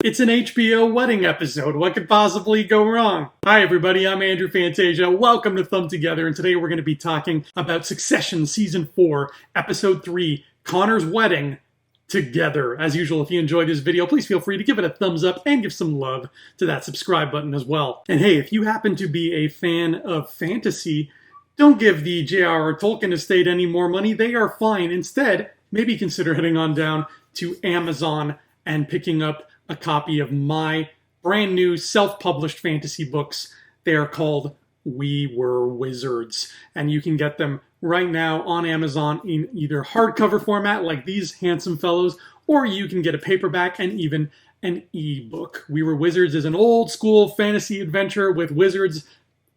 It's an HBO wedding episode. What could possibly go wrong? Hi everybody, I'm Andrew Fantasia. Welcome to Thumb Together, and today we're going to be talking about Succession Season 4, Episode 3, Connor's Wedding, together. As usual, if you enjoyed this video, please feel free to give it a thumbs up and give some love to that subscribe button as well. And hey, if you happen to be a fan of fantasy, don't give the J.R.R. Tolkien estate any more money. They are fine. Instead, maybe consider heading on down to Amazon and picking up a copy of my brand new self-published fantasy books. They are called We Were Wizards, and you can get them right now on Amazon in either hardcover format like these handsome fellows, or you can get a paperback and even an ebook. We Were Wizards is an old school fantasy adventure with wizards,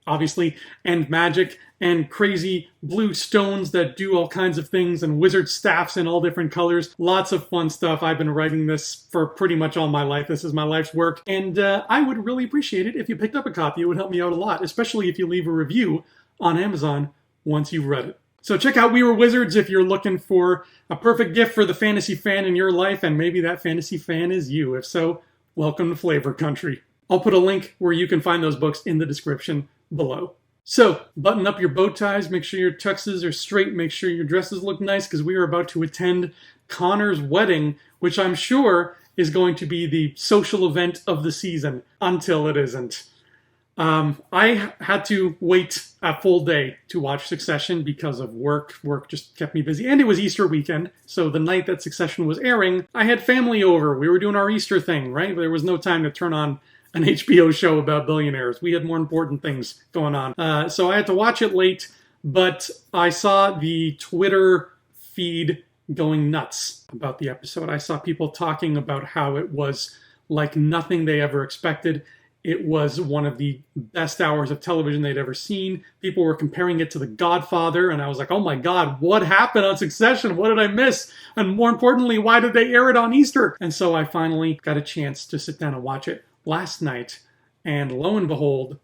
obviously, and magic and crazy blue stones that do all kinds of things and wizard staffs in all different colors. Lots of fun stuff. I've been writing this for pretty much all my life. This is my life's work, and I would really appreciate it if you picked up a copy. It would help me out a lot, especially if you leave a review on Amazon once you've read it. So check out We Were Wizards if you're looking for a perfect gift for the fantasy fan in your life, and maybe that fantasy fan is you. If so, welcome to Flavor Country. I'll put a link where you can find those books in the description below. So, button up your bow ties, make sure your tuxes are straight, make sure your dresses look nice, because we are about to attend Connor's wedding, which I'm sure is going to be the social event of the season, until it isn't. I had to wait a full day to watch Succession because of work. Work just kept me busy, and it was Easter weekend, so the night that Succession was airing, I had family over. We were doing our Easter thing, right? There was no time to turn on an HBO show about billionaires. We had more important things going on. So I had to watch it late, but I saw the Twitter feed going nuts about the episode. I saw people talking about how it was like nothing they ever expected. It was one of the best hours of television they'd ever seen. People were comparing it to The Godfather, and I was like, oh my God, what happened on Succession? What did I miss? And more importantly, why did they air it on Easter? And so I finally got a chance to sit down and watch it last night, and lo and behold,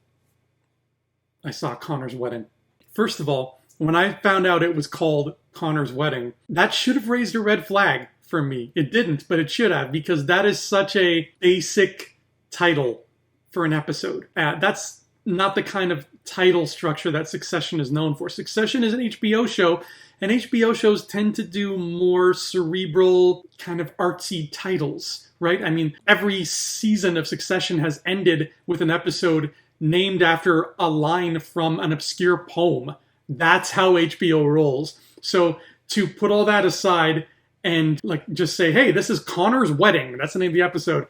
I saw Connor's Wedding. First of all, when I found out it was called Connor's Wedding, that should have raised a red flag for me. It didn't, but it should have, because that is such a basic title for an episode. That's not the kind of title structure that Succession is known for. Succession is an HBO show, and HBO shows tend to do more cerebral, kind of artsy titles, right? I mean, every season of Succession has ended with an episode named after a line from an obscure poem. That's how HBO rolls. So to put all that aside and just say, hey, this is Connor's Wedding, that's the name of the episode,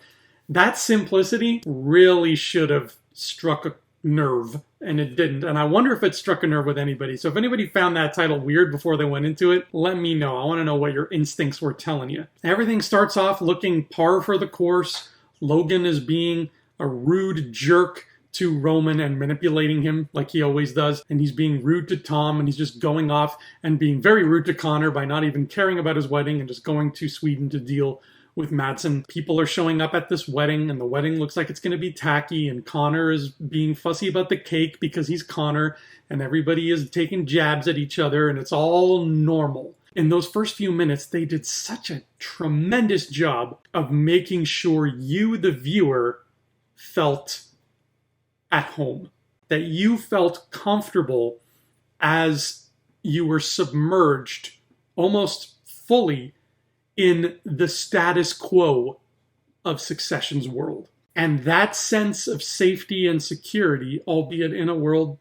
that simplicity really should have struck a nerve, and it didn't. And I wonder if it struck a nerve with anybody. So if anybody found that title weird before they went into it, let me know. I want to know what your instincts were telling you. Everything starts off looking par for the course. Logan is being a rude jerk to Roman and manipulating him like he always does. And he's being rude to Tom, and he's just going off and being very rude to Connor by not even caring about his wedding and just going to Sweden to deal with Madsen. People are showing up at this wedding, and the wedding looks like it's going to be tacky, and Connor is being fussy about the cake because he's Connor, and everybody is taking jabs at each other, and it's all normal. In those first few minutes, they did such a tremendous job of making sure you, the viewer, felt at home, that you felt comfortable as you were submerged almost fully in the status quo of Succession's world. And that sense of safety and security, albeit in a world,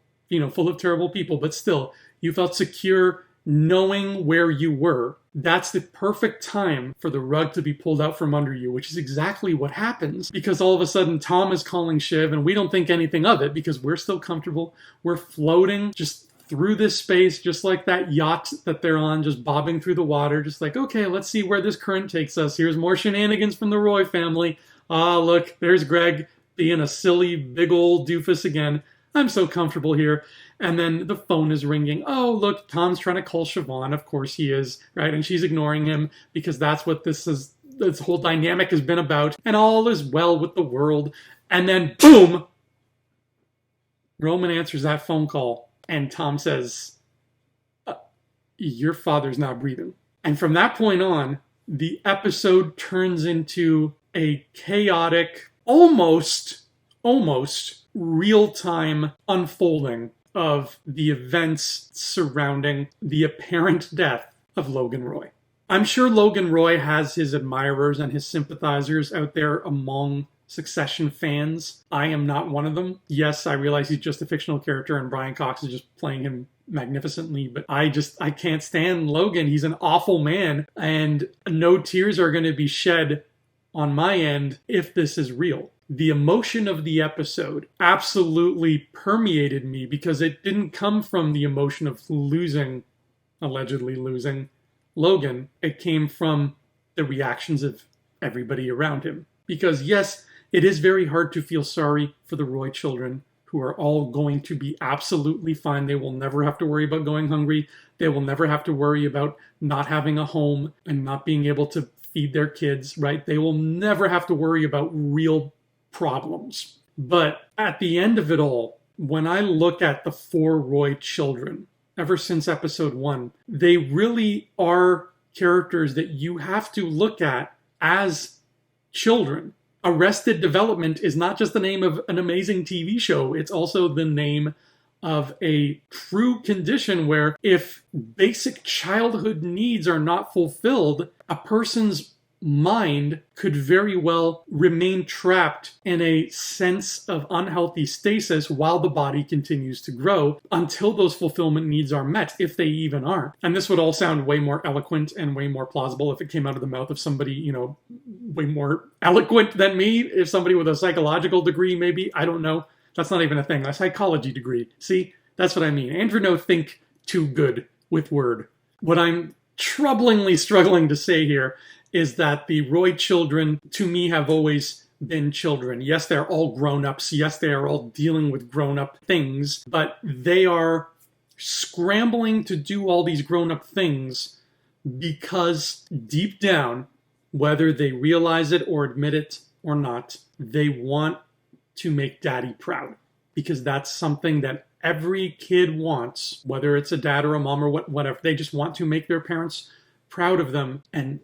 full of terrible people, but still, you felt secure knowing where you were. That's the perfect time for the rug to be pulled out from under you, which is exactly what happens, because all of a sudden Tom is calling Shiv, and we don't think anything of it because we're still comfortable. We're floating just through this space, just like that yacht that they're on, just bobbing through the water, just like, okay, let's see where this current takes us. Here's more shenanigans from the Roy family. Ah, look, there's Greg being a silly, big old doofus again. I'm so comfortable here. And then the phone is ringing. Oh, look, Tom's trying to call Siobhan. Of course he is, right? And she's ignoring him because that's what this whole dynamic has been about. And all is well with the world. And then, boom, Roman answers that phone call. And Tom says, your father's not breathing. And from that point on, the episode turns into a chaotic, almost real-time unfolding of the events surrounding the apparent death of Logan Roy. I'm sure Logan Roy has his admirers and his sympathizers out there among Succession fans. I am not one of them. Yes, I realize he's just a fictional character and Brian Cox is just playing him magnificently, but I can't stand Logan. He's an awful man, and no tears are going to be shed on my end if this is real. The emotion of the episode absolutely permeated me because it didn't come from the emotion of allegedly losing Logan. It came from the reactions of everybody around him. Because yes, it is very hard to feel sorry for the Roy children, who are all going to be absolutely fine. They will never have to worry about going hungry. They will never have to worry about not having a home and not being able to feed their kids, right? They will never have to worry about real problems. But at the end of it all, when I look at the 4 Roy children, ever since episode 1, they really are characters that you have to look at as children. Arrested Development is not just the name of an amazing TV show, it's also the name of a true condition where if basic childhood needs are not fulfilled, a person's mind could very well remain trapped in a sense of unhealthy stasis while the body continues to grow until those fulfillment needs are met, if they even are. And this would all sound way more eloquent and way more plausible if it came out of the mouth of somebody, way more eloquent than me, if somebody with a psychological degree, maybe. I don't know. That's not even a thing. A psychology degree. See, that's what I mean. Andrew no think too good with word. What I'm troublingly struggling to say here is that the Roy children, to me, have always been children. Yes, they're all grown-ups. Yes, they are all dealing with grown-up things, but they are scrambling to do all these grown-up things because deep down, whether they realize it or admit it or not, they want to make daddy proud. Because that's something that every kid wants, whether it's a dad or a mom or whatever. They just want to make their parents proud of them and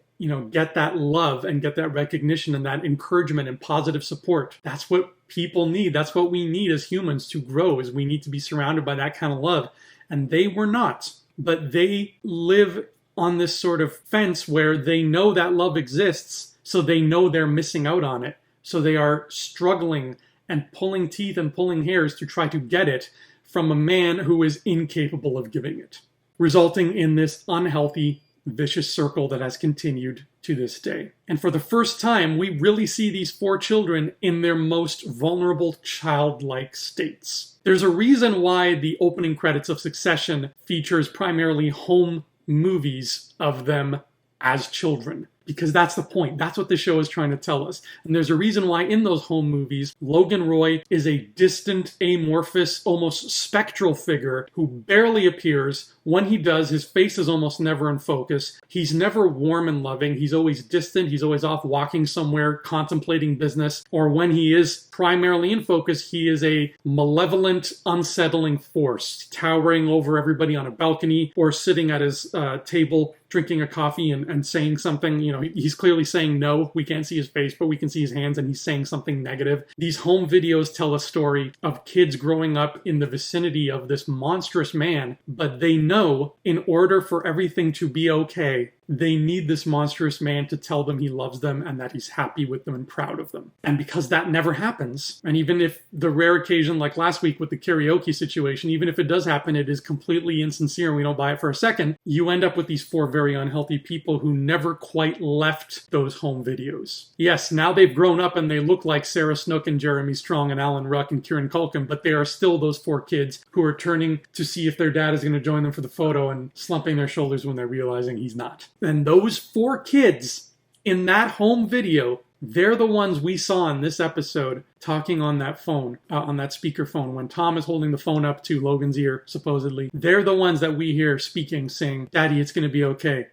get that love and get that recognition and that encouragement and positive support. That's what people need. That's what we need as humans to grow, is we need to be surrounded by that kind of love. And they were not. But they live on this sort of fence where they know that love exists, so they know they're missing out on it. So they are struggling and pulling teeth and pulling hairs to try to get it from a man who is incapable of giving it, resulting in this unhealthy vicious circle that has continued to this day. And for the first time, we really see these 4 children in their most vulnerable childlike states. There's a reason why the opening credits of Succession features primarily home movies of them as children. Because that's the point. That's what the show is trying to tell us. And there's a reason why in those home movies, Logan Roy is a distant, amorphous, almost spectral figure who barely appears. When he does, his face is almost never in focus. He's never warm and loving. He's always distant. He's always off walking somewhere, contemplating business. Or when he is primarily in focus, he is a malevolent, unsettling force, towering over everybody on a balcony or sitting at his table, drinking a coffee and saying something. He's clearly saying no. We can't see his face, but we can see his hands, and he's saying something negative. These home videos tell a story of kids growing up in the vicinity of this monstrous man, but they know in order for everything to be okay, they need this monstrous man to tell them he loves them and that he's happy with them and proud of them. And because that never happens, and even if the rare occasion, like last week with the karaoke situation, even if it does happen, it is completely insincere and we don't buy it for a second, you end up with these 4 very unhealthy people who never quite left those home videos. Yes, now they've grown up and they look like Sarah Snook and Jeremy Strong and Alan Ruck and Kieran Culkin, but they are still those 4 kids who are turning to see if their dad is going to join them for the photo and slumping their shoulders when they're realizing he's not. And those 4 kids in that home video, they're the ones we saw in this episode talking on that phone, on that speakerphone, when Tom is holding the phone up to Logan's ear, supposedly. They're the ones that we hear speaking, saying, "Daddy, it's going to be okay.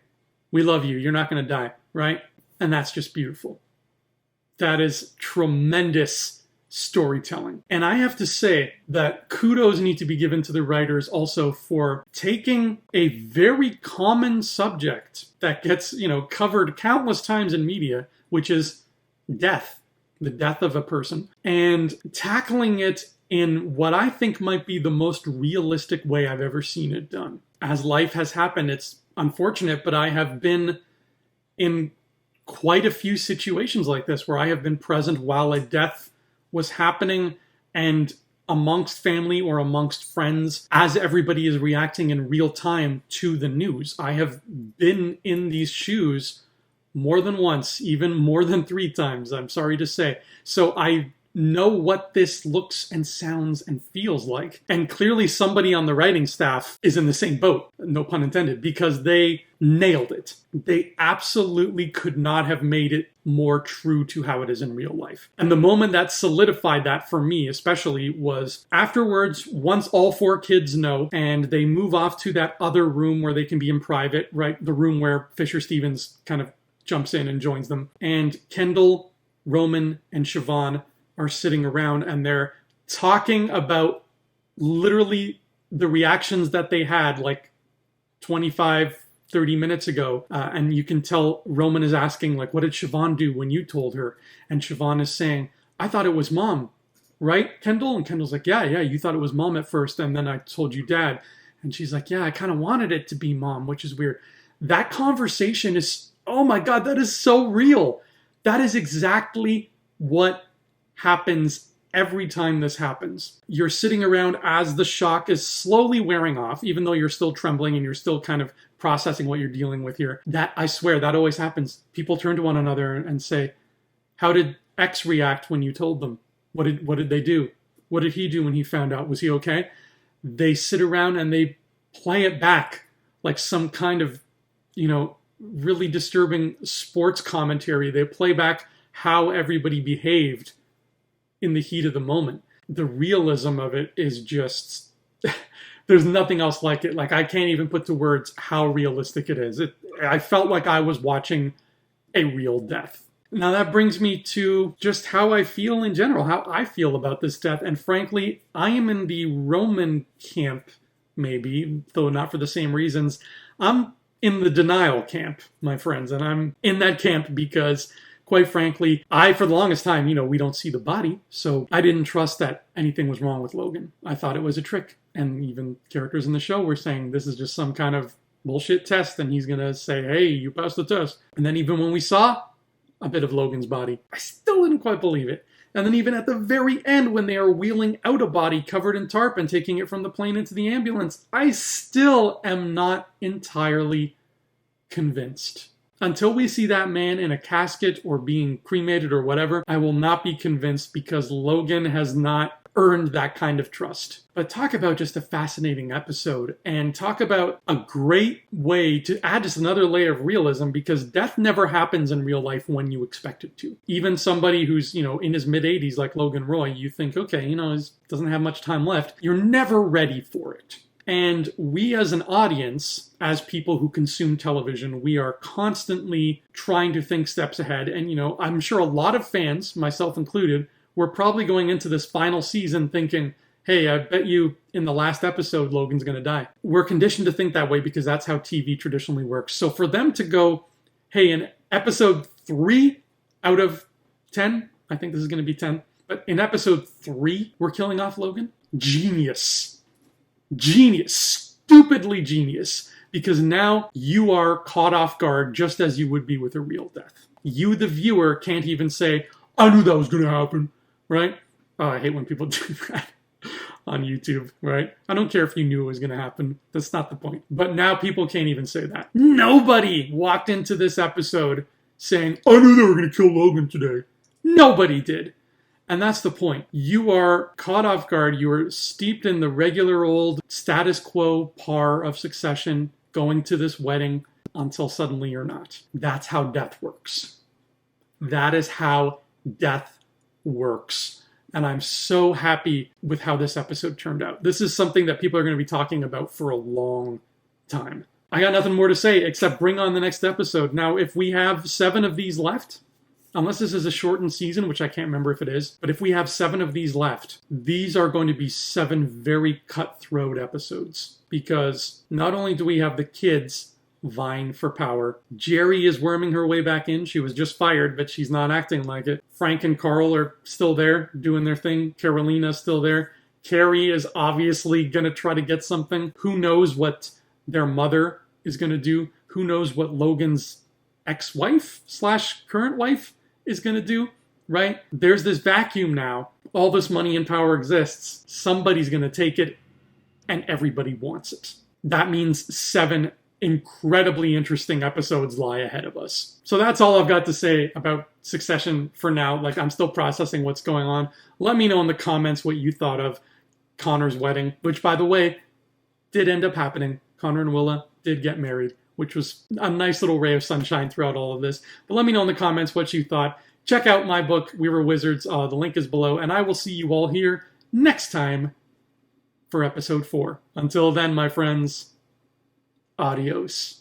We love you. You're not going to die," right? And that's just beautiful. That is tremendous storytelling. And I have to say that kudos need to be given to the writers also for taking a very common subject that gets, covered countless times in media, which is death, the death of a person, and tackling it in what I think might be the most realistic way I've ever seen it done. As life has happened, it's unfortunate, but I have been in quite a few situations like this where I have been present while a death was happening and amongst family or amongst friends as everybody is reacting in real time to the news. I have been in these shoes more than once, even more than 3 times, I'm sorry to say. So I know what this looks and sounds and feels like. And clearly somebody on the writing staff is in the same boat, no pun intended, because they nailed it. They absolutely could not have made it more true to how it is in real life. And the moment that solidified that for me especially was afterwards, once all 4 kids know and they move off to that other room where they can be in private, right? The room where Fisher Stevens kind of jumps in and joins them. And Kendall, Roman, and Siobhan are sitting around and they're talking about literally the reactions that they had like 25, 30 minutes ago. And you can tell Roman is asking, like, what did Siobhan do when you told her? And Siobhan is saying, I thought it was mom, right, Kendall? And Kendall's like, yeah, you thought it was mom at first. And then I told you dad. And she's like, yeah, I kind of wanted it to be mom, which is weird. That conversation is, oh my God, that is so real. That is exactly what happens every time this happens. You're sitting around as the shock is slowly wearing off, even though you're still trembling and you're still kind of processing what you're dealing with here. That, I swear, that always happens. People turn to one another and say, how did X react when you told them? What did they do? What did he do when he found out? Was he okay? They sit around and they play it back like some kind of, really disturbing sports commentary. They play back how everybody behaved in the heat of the moment. The realism of it is just, there's nothing else like it. Like, I can't even put to words how realistic it is. I felt like I was watching a real death. Now that brings me to just how I feel in general, how I feel about this death. And frankly, I am in the Roman camp, maybe, though not for the same reasons. I'm in the denial camp, my friends. And I'm in that camp because, quite frankly, for the longest time, we don't see the body. So I didn't trust that anything was wrong with Logan. I thought it was a trick. And even characters in the show were saying this is just some kind of bullshit test. And he's going to say, hey, you passed the test. And then even when we saw a bit of Logan's body, I still didn't quite believe it. And then even at the very end, when they are wheeling out a body covered in tarp and taking it from the plane into the ambulance, I still am not entirely convinced. Until we see that man in a casket or being cremated or whatever, I will not be convinced because Logan has not earned that kind of trust. But talk about just a fascinating episode and talk about a great way to add just another layer of realism because death never happens in real life when you expect it to. Even somebody who's, in his mid-80s like Logan Roy, you think, okay, he doesn't have much time left. You're never ready for it. And we as an audience, as people who consume television, we are constantly trying to think steps ahead. And, I'm sure a lot of fans, myself included, were probably going into this final season thinking, hey, I bet you in the last episode, Logan's going to die. We're conditioned to think that way because that's how TV traditionally works. So for them to go, hey, in episode 3 out of 10, I think this is going to be 10, but in episode 3, we're killing off Logan. Genius. Stupidly genius, because now you are caught off guard just as you would be with a real death. You, the viewer, can't even say, I knew that was going to happen, right? Oh, I hate when people do that on YouTube, right? I don't care if you knew it was going to happen. That's not the point. But now people can't even say that. Nobody walked into this episode saying, I knew they were going to kill Logan today. Nobody did. And that's the point. You are caught off guard. You are steeped in the regular old status quo par of Succession, going to this wedding until suddenly you're not. That's how death works. That is how death works. And I'm so happy with how this episode turned out. This is something that people are going to be talking about for a long time. I got nothing more to say except bring on the next episode. Now, if we have 7 of these left, unless this is a shortened season, which I can't remember if it is, but if we have 7 of these left, these are going to be 7 very cutthroat episodes. Because not only do we have the kids vying for power. Jerry is worming her way back in. She was just fired, but she's not acting like it. Frank and Carl are still there doing their thing. Carolina's still there. Carrie is obviously going to try to get something. Who knows what their mother is going to do? Who knows what Logan's ex-wife / current wife is going to do, right? There's this vacuum now. All this money and power exists. Somebody's going to take it, and everybody wants it. That means 7 incredibly interesting episodes lie ahead of us. So that's all I've got to say about Succession for now. Like, I'm still processing what's going on. Let me know in the comments what you thought of Connor's wedding, which, by the way, did end up happening. Connor and Willa did get married, which was a nice little ray of sunshine throughout all of this. But let me know in the comments what you thought. Check out my book, We Were Wizards. The link is below. And I will see you all here next time for episode 4. Until then, my friends, adios.